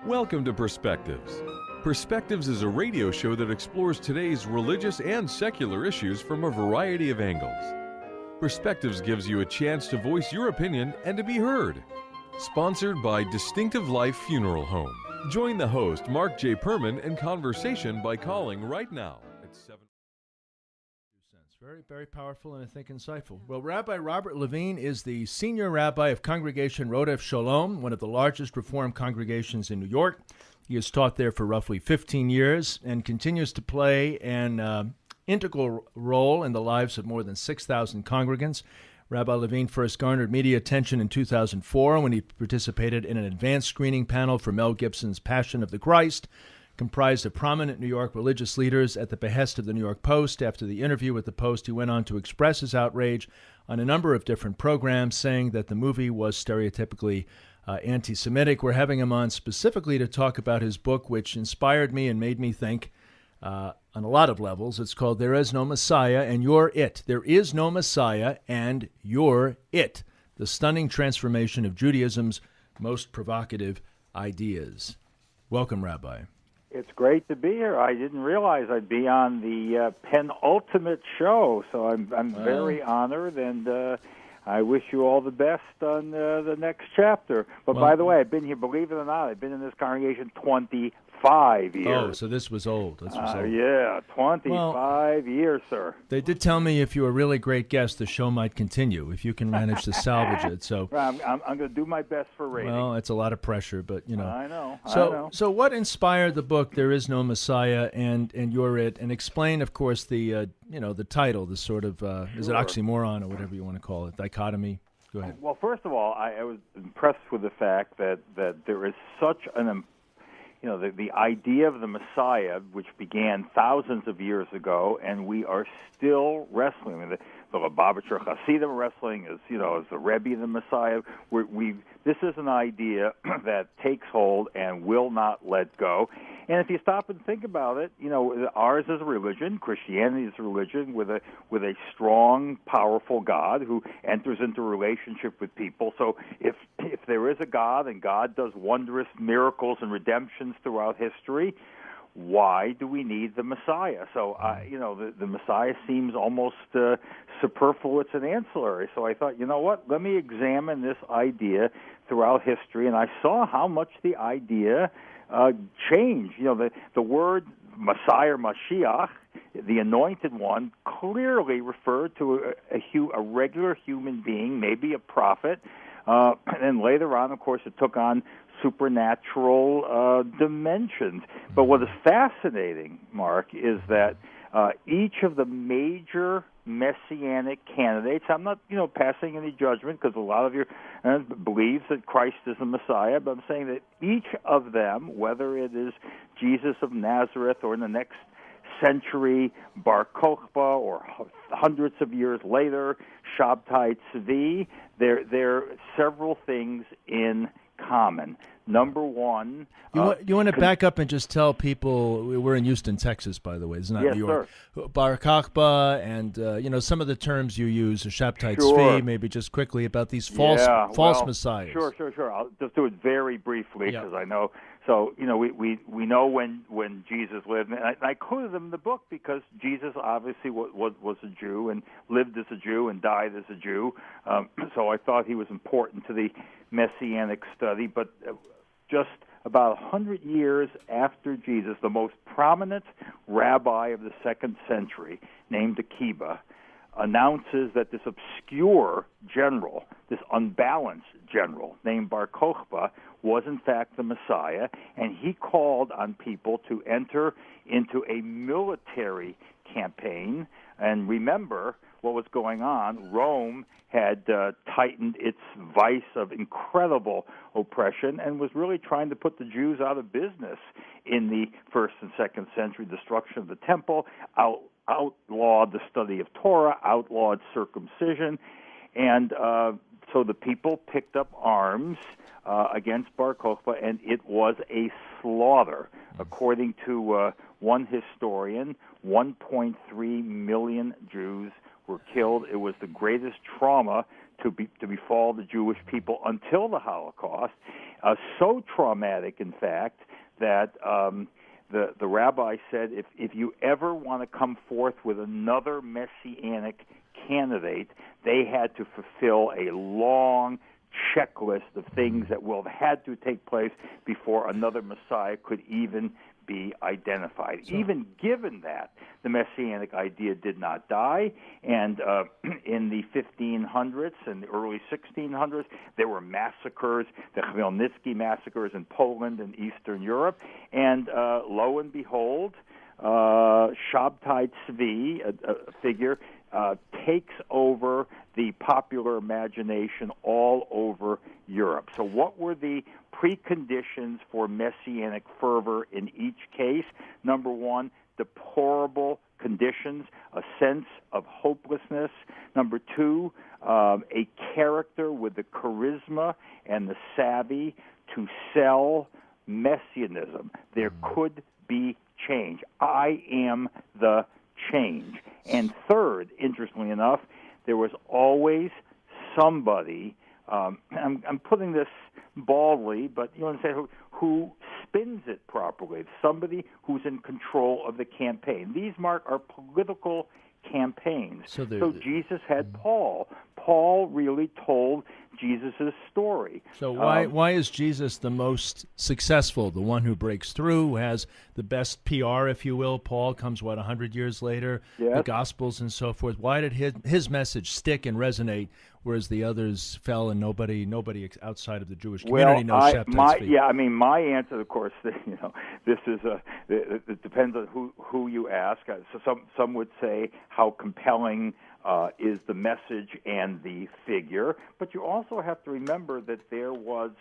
Welcome to Perspectives. Perspectives is a radio show that explores today's religious and secular issues from a variety of angles. Perspectives gives you a chance to voice your opinion and to be heard. Sponsored by Distinctive Life Funeral Home. Join the host, Mark J. Perman, in conversation by calling right now at 7. Very, very powerful and I think insightful. Well, Rabbi Robert Levine is the senior rabbi of Congregation Rodeph Sholom, one of the largest Reformed congregations in New York. He has taught there for roughly 15 years and continues to play an integral role in the lives of more than 6,000 congregants. Rabbi Levine first garnered media attention in 2004 when he participated in an advanced screening panel for Mel Gibson's Passion of the Christ, comprised of prominent New York religious leaders at the behest of the New York Post. After the interview with the Post, he went on to express his outrage on a number of different programs, saying that the movie was stereotypically anti-Semitic. We're having him on specifically to talk about his book, which inspired me and made me think on a lot of levels. It's called There Is No Messiah and You're It. There is no Messiah and You're It. The stunning transformation of Judaism's most provocative ideas. Welcome, Rabbi. It's great to be here. I didn't realize I'd be on the penultimate show, so I'm very honored, and I wish you all the best on the next chapter. But by the way, I've been here, believe it or not, I've been in this congregation 25 years. Oh, so this was old. Yeah, 25 years, sir. They did tell me if you were a really great guest, the show might continue, if you can manage to salvage it. So I'm going to do my best for rating. Well, it's a lot of pressure, but, you know. I know. So what inspired the book, There Is No Messiah and You're It? And explain, of course, the title, the sort of, is it oxymoron or whatever you want to call it, dichotomy? Go ahead. Well, first of all, I was impressed with the fact that there is such an the idea of the Messiah, which began thousands of years ago, and we are still wrestling. I mean, the Lubavitcher Hasidim wrestling is the Rebbe the Messiah. This is an idea that takes hold and will not let go. And if you stop and think about it, ours is a religion. Christianity is a religion with a strong, powerful God who enters into a relationship with people. So if there is a God and God does wondrous miracles and redemptions throughout history, why do we need the Messiah? So, the Messiah seems almost superfluous and ancillary. So I thought, you know what, let me examine this idea throughout history. And I saw how much the idea changed. The word Messiah or Mashiach, the anointed one, clearly referred to a regular human being, maybe a prophet. And then later on, of course, it took on supernatural dimensions. But what is fascinating, Mark, is that each of the major messianic candidates, I'm not, passing any judgment because a lot of you believes that Christ is the Messiah, but I'm saying that each of them, whether it is Jesus of Nazareth or in the next century, Bar Kokhba, or hundreds of years later, Shabtai Tzvi, there are several things in common. Number one... You want to back up and just tell people, we're in Houston, Texas, by the way. It's not Yes, New York. Sir. Bar Kokhba and, some of the terms you use, Shabtai Tzvi, maybe just quickly about these false messiahs. Sure. I'll just do it very briefly because I know... So, we know when Jesus lived, and I quoted them in the book because Jesus obviously was a Jew and lived as a Jew and died as a Jew. So I thought he was important to the Messianic study. But just about 100 years after Jesus, the most prominent rabbi of the 2nd century, named Akiba, announces that this obscure general, this unbalanced general named Bar Kokhba, was in fact the Messiah, and he called on people to enter into a military campaign. And remember what was going on. Rome had tightened its vice of incredible oppression and was really trying to put the Jews out of business in the 1st and 2nd century, destruction of the temple, outlawed the study of Torah, outlawed circumcision, and so the people picked up arms against Bar Kokhba, and it was a slaughter. According to one historian, 1.3 million Jews were killed. It was the greatest trauma to befall the Jewish people until the Holocaust. So traumatic, in fact, that the rabbi said, if you ever want to come forth with another messianic candidate, they had to fulfill a long checklist of things that will have had to take place before another Messiah could even be identified. Even given that, the Messianic idea did not die, and in the 1500s and the early 1600s, there were massacres, the Chmielnicki massacres in Poland and Eastern Europe, and lo and behold, Shabtai Tzvi, a figure, takes over the popular imagination all over Europe. So what were the preconditions for messianic fervor in each case? Number one, deplorable conditions, a sense of hopelessness. Number two, a character with the charisma and the savvy to sell messianism. There could be change. I am the change. And third, interestingly enough, there was always somebody, I'm putting this baldly, but you understand, who spins it properly, somebody who's in control of the campaign. These, Mark, are political campaigns. So Jesus had Paul. Paul really told Jesus' story. So why is Jesus the most successful, the one who breaks through, who has the best PR, if you will? Paul comes, 100 years later, yes. The Gospels and so forth. Why did his message stick and resonate, whereas the others fell and nobody outside of the Jewish community knows Shabtai Tzvi? My answer, of course, this is it depends on who you ask. So some would say how compelling is the message and the figure, but you also have to remember that there was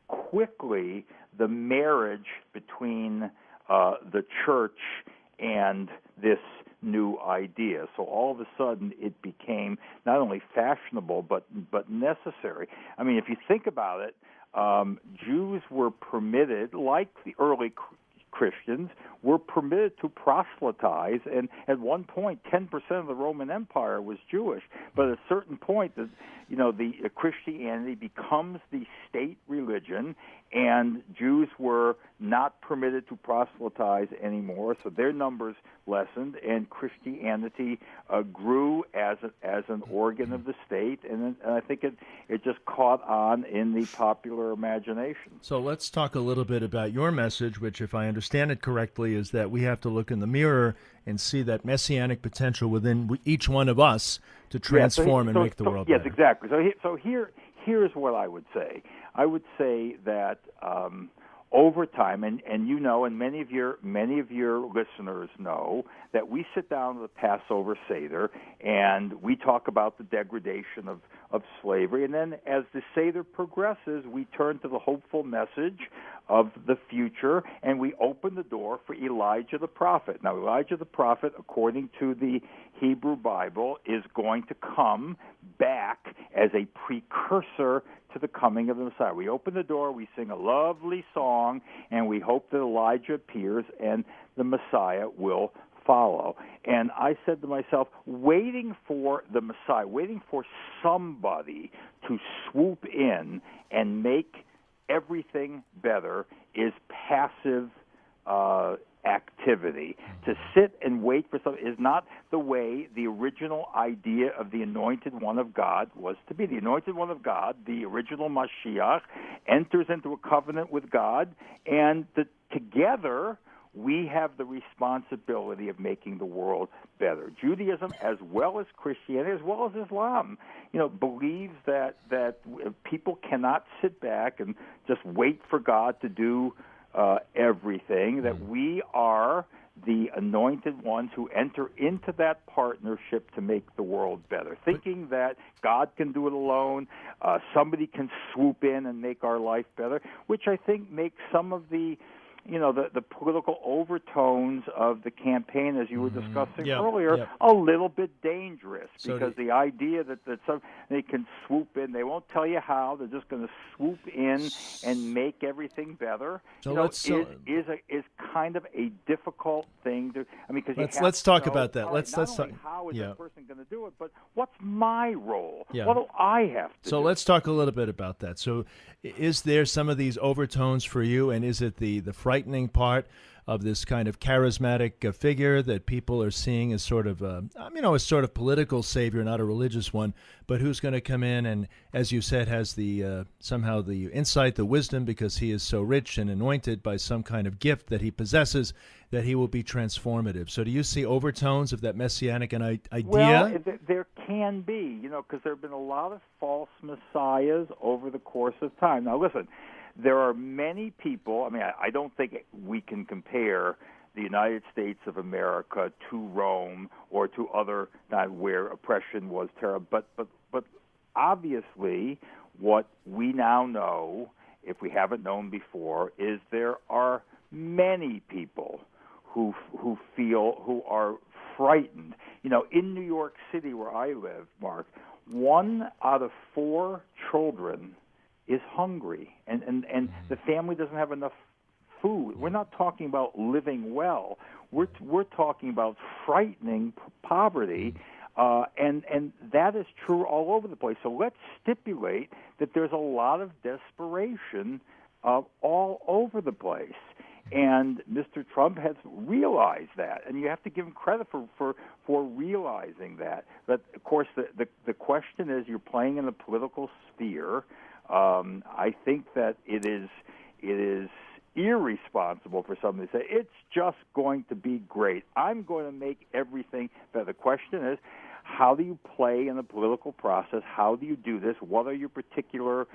quickly the marriage between the church and this new idea. So all of a sudden it became not only fashionable but necessary. I mean, if you think about it, Jews were permitted, like the early Christians, were permitted to proselytize, and at one point 10% of the Roman Empire was Jewish. But at a certain point, the Christianity becomes the state religion, and Jews were not permitted to proselytize anymore, so their numbers lessened, and Christianity grew as an organ of the state, and I think it just caught on in the popular imagination. So let's talk a little bit about your message, which, if I understand it correctly, is that we have to look in the mirror and see that messianic potential within each one of us to transform and make the world better. Yes, exactly. So here's what I would say. I would say that over time, and you know, and many of your listeners know, that we sit down with the Passover Seder and we talk about the degradation of slavery, and then as the Seder progresses, we turn to the hopeful message of the future, and we open the door for Elijah the prophet. Now, Elijah the prophet, according to the Hebrew Bible, is going to come back as a precursor to the coming of the Messiah. We open the door, we sing a lovely song, and we hope that Elijah appears and the Messiah will follow. And I said to myself, waiting for the Messiah, waiting for somebody to swoop in and make everything better is passive activity. To sit and wait for something is not the way the original idea of the Anointed One of God was to be. The Anointed One of God, the original Mashiach, enters into a covenant with God, and together we have the responsibility of making the world better. Judaism, as well as Christianity, as well as Islam, believes that people cannot sit back and just wait for God to do everything, that we are the anointed ones who enter into that partnership to make the world better, thinking that God can do it alone, somebody can swoop in and make our life better, which I think makes some of the the political overtones of the campaign, as you were discussing earlier, Yeah. a little bit dangerous, So because the idea that they can swoop in, they won't tell you how, they're just going to swoop in and make everything better. So is kind of a difficult thing to. I mean, because let's talk about that. Not only how is that person going to do it, but what's my role? Yeah. What do I have to do? So let's talk a little bit about that. So is there some of these overtones for you, and is it the frightening part of this kind of charismatic figure that people are seeing as sort of a sort of political savior, not a religious one, but who's going to come in and, as you said, has the somehow the insight, the wisdom, because he is so rich and anointed by some kind of gift that he possesses, that he will be transformative. So do you see overtones of that messianic idea? Well, there can be, because there have been a lot of false messiahs over the course of time. Now, listen, there are many people. I mean, I don't think we can compare the United States of America to Rome or to other, not where oppression was terrible. But obviously, what we now know, if we haven't known before, is there are many people who are frightened. In New York City, where I live, Mark, 1 out of 4 children is hungry, and the family doesn't have enough food. We're not talking about living well. We're talking about frightening poverty, and that is true all over the place. So let's stipulate that there's a lot of desperation all over the place. And Mr. Trump has realized that, and you have to give him credit for realizing that. But of course, the question is, you're playing in the political sphere. I think that it is irresponsible for somebody to say it's just going to be great. I'm going to make everything better. The question is, how do you play in the political process? How do you do this? What are your particular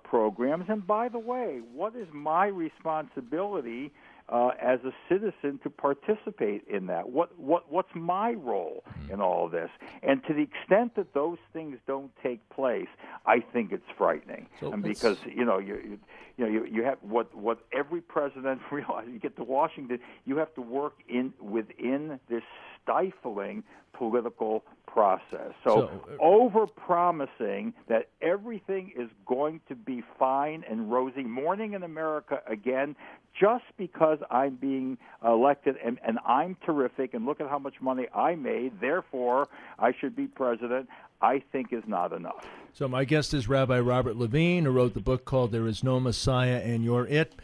programs? And by the way, what is my responsibility as a citizen to participate in that? What's my role in all of this? And to the extent that those things don't take place, I think it's frightening. Because you have what every president realizes. You get to Washington, you have to work within this stifling political process. So over-promising that everything is going to be fine and rosy, morning in America again, just because I'm being elected and I'm terrific and look at how much money I made, therefore I should be president, I think is not enough. So my guest is Rabbi Robert Levine, who wrote the book called There Is No Messiah and You're It.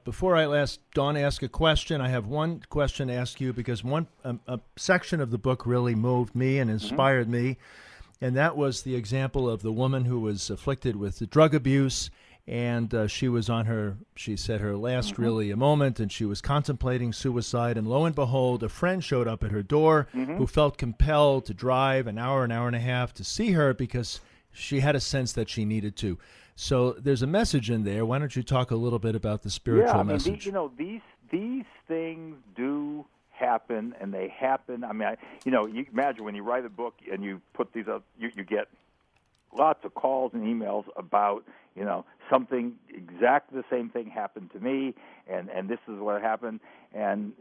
Before I ask Dawn ask a question, I have one question to ask you, because a section of the book really moved me and inspired me, and that was the example of the woman who was afflicted with drug abuse, and she was on she said her last really a moment, and she was contemplating suicide, and lo and behold, a friend showed up at her door who felt compelled to drive an hour and a half to see her because she had a sense that she needed to. So there's a message in there. Why don't you talk a little bit about the spiritual message? These things do happen, and they happen. I mean, you imagine when you write a book and you put these up, you get lots of calls and emails about, something exactly the same thing happened to me, and this is what happened, and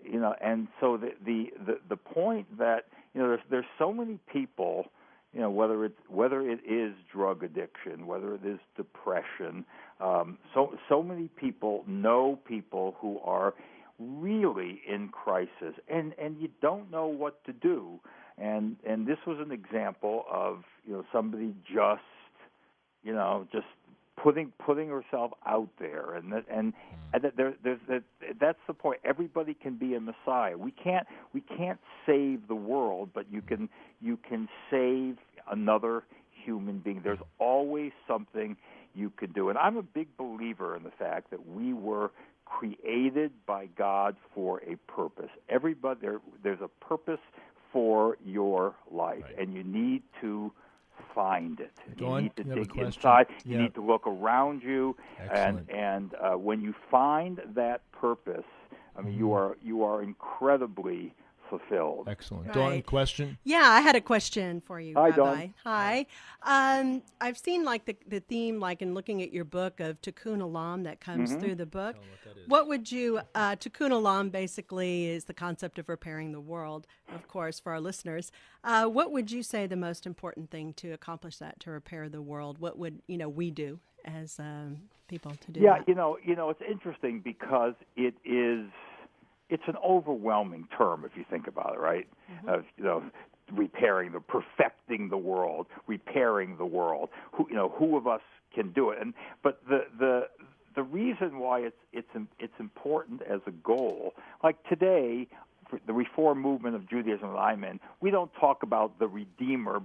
so the point that there's so many people. Whether it is drug addiction, whether it is depression, so many people know people who are really in crisis, and you don't know what to do. And this was an example of somebody just putting herself out there, and that's the point. Everybody can be a Messiah. We can't save the world, but you can save another human being. There's always something you could do, and I'm a big believer in the fact that we were created by God for a purpose. Everybody, there's a purpose for your life, and you need to find it. You need to dig inside. You need to look around you. Excellent. And when you find that purpose, I mean, you are incredibly fulfilled. Excellent. Right. Dawn, question? Yeah, I had a question for you, Hi, Rabbi. Dawn. Hi. I've seen like the theme, like in looking at your book of Tikkun Olam that comes through the book. What would you, Tikkun Olam basically is the concept of repairing the world, of course, for our listeners. What would you say the most important thing to accomplish that, to repair the world? What would, we do as people to do that? Yeah, it's interesting because it's an overwhelming term if you think about it, right? Perfecting the world, repairing the world. Who of us can do it? But the reason why it's important as a goal, like today, for the reform movement of Judaism that I'm in, we don't talk about the Redeemer,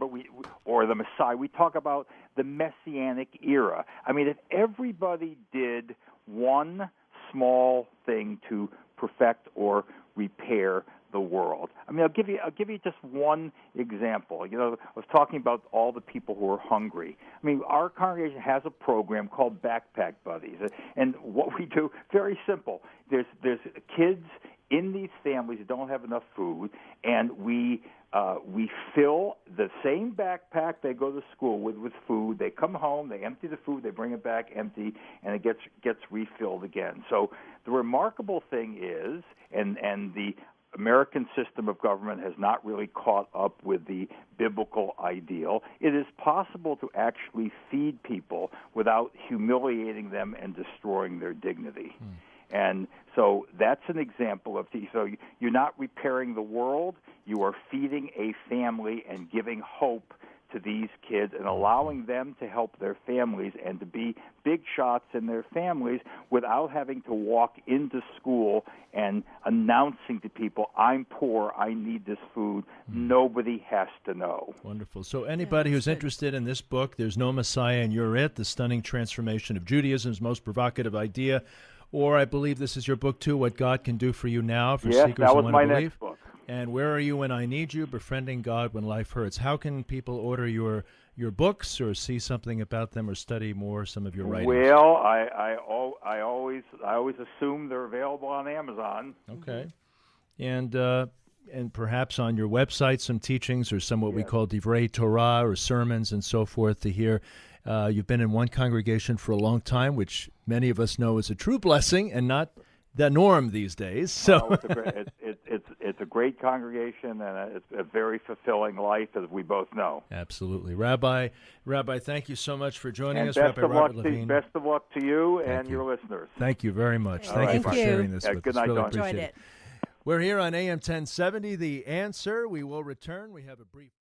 or the Messiah. We talk about the Messianic era. I mean, if everybody did one small thing to perfect or repair the world. I mean, I'll give you just one example. I was talking about all the people who are hungry. I mean, our congregation has a program called Backpack Buddies, and what we do, very simple. There's kids in these families who don't have enough food, and we fill the same backpack they go to school with food. They come home, they empty the food, they bring it back empty, and it gets refilled again. So the remarkable thing is, and the American system of government has not really caught up with the biblical ideal. It is possible to actually feed people without humiliating them and destroying their dignity. And so that's an example of so you're not repairing the world, you are feeding a family and giving hope to these kids and allowing them to help their families and to be big shots in their families without having to walk into school and announcing to people, I'm poor, I need this food. Nobody has to know. Wonderful. So anybody who's interested in this book, There's No Messiah and You're It, The Stunning Transformation of Judaism's Most Provocative Idea, or I believe this is your book too, What God Can Do for You Now, for yes, seekers that who was want my to believe. next book. And Where Are You When I Need You? Befriending God When Life Hurts. How can people order your books or see something about them or study more some of your writings? Well, I always assume they're available on Amazon. Okay. And perhaps on your website some teachings or some what we call Divrei Torah or sermons and so forth to hear. You've been in one congregation for a long time, which many of us know is a true blessing and not the norm these days. So it's a great congregation, and it's a very fulfilling life, as we both know. Absolutely. Rabbi, thank you so much for joining us. Best Rabbi of Robert luck Levine. Best of luck to you and you. your listeners. Thank you very much. All Thank right. you for Thank you. sharing this with Good us. night, Really Dawn. appreciate Enjoyed it. it. We're here on AM1070, The Answer. We will return. We have a brief